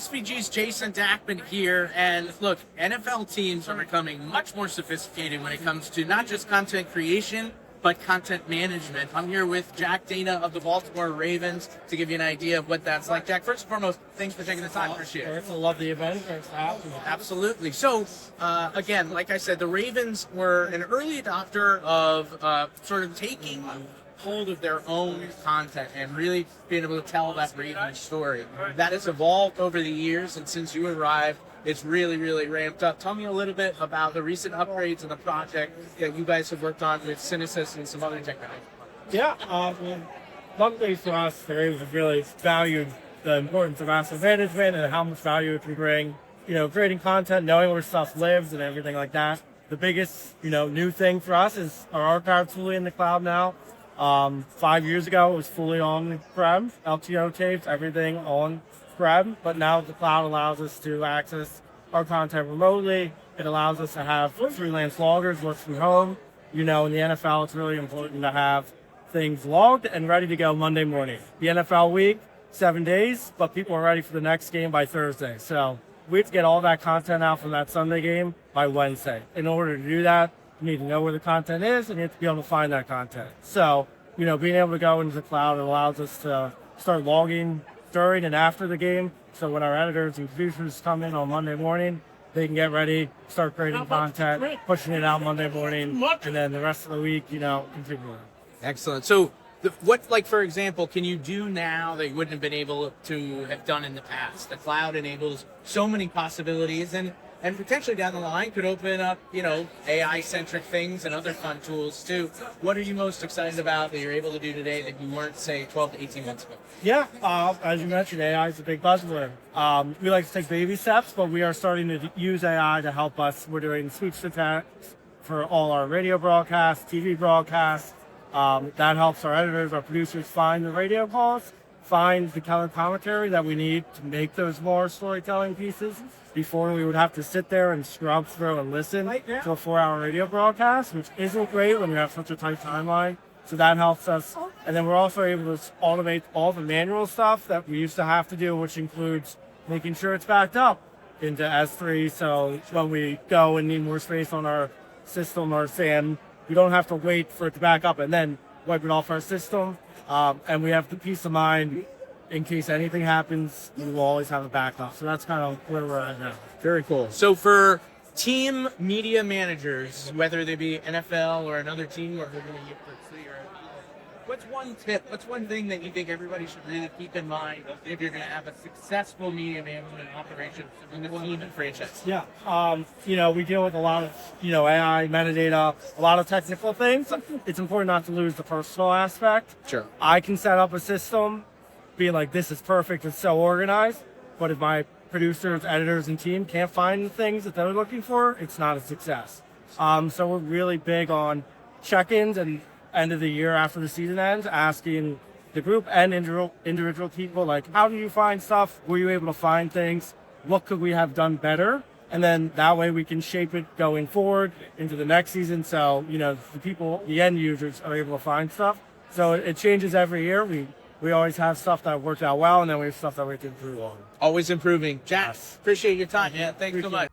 SVG's Jason Dackman here, and look, NFL teams are becoming much more sophisticated when it comes to not just content creation, but content management. I'm here with Jack Dana of the Baltimore Ravens to give you an idea of what that's like. Jack, first and foremost, thanks for taking the time. Appreciate it. I love the event. Thanks for having me. Absolutely. So, again, like I said, the Ravens were an early adopter of sort of taking hold of their own content and really being able to tell that Ravens story. That has evolved over the years, and since you arrived, it's really, really ramped up. Tell me a little bit about the recent upgrades in the project that you guys have worked on with Synesys and some other technology. Yeah, luckily for us, the Ravens have really valued the importance of asset management and how much value it can bring. Creating content, knowing where stuff lives and everything like that. The biggest, new thing for us is our archive's fully in the cloud now. 5 years ago, it was fully on-prem, LTO tapes, everything on-prem, but now the cloud allows us to access our content remotely. It allows us to have freelance loggers work from home. In the NFL, it's really important to have things logged and ready to go Monday morning. The NFL week, 7 days, but people are ready for the next game by Thursday. So we have to get all that content out from that Sunday game by Wednesday. In order to do that, you need to know where the content is, and you have to be able to find that content. So, being able to go into the cloud, it allows us to start logging during and after the game. So when our editors and producers come in on Monday morning, they can get ready, start creating content, pushing it out Monday morning, and then the rest of the week, continue. Excellent. So, for example, can you do now that you wouldn't have been able to have done in the past? The cloud enables so many possibilities, and potentially down the line could open up, AI-centric things and other fun tools too. What are you most excited about that you're able to do today that you weren't, say, 12 to 18 months ago? Yeah, as you mentioned, AI is a big buzzword. We like to take baby steps, but we are starting to use AI to help us. We're doing speech to text for all our radio broadcasts, TV broadcasts. That helps our editors, our producers find the radio calls, find the color commentary that we need to make those more storytelling pieces. Before, we would have to sit there and scrub through and listen to a 4-hour radio broadcast, which isn't great when you have such a tight timeline. So that helps us. And then we're also able to automate all the manual stuff that we used to have to do, which includes making sure it's backed up into S3. So when we go and need more space on our system or SAM, we don't have to wait for it to back up and then wipe it off our system. And we have the peace of mind in case anything happens, we will always have a backup. So that's kind of where we're at now. Very cool. So for team media managers, whether they be NFL or another team or what's one tip, what's one thing that you think everybody should really keep in mind if you're going to have a successful media management operation in the team and franchise? Yeah. We deal with a lot of, AI, metadata, a lot of technical things. It's important not to lose the personal aspect. Sure. I can set up a system, be like, this is perfect, it's so organized, but if my producers, editors, and team can't find the things that they're looking for, it's not a success. So we're really big on check-ins and end of the year after the season ends, asking the group and individual people, like, how do you find stuff? Were you able to find things? What could we have done better? And then that way we can shape it going forward into the next season. So, the people, the end users are able to find stuff. So it changes every year. We always have stuff that worked out well, and then we have stuff that we can improve on. Always improving. Jack, Yes. appreciate your time. Yeah, thanks so much.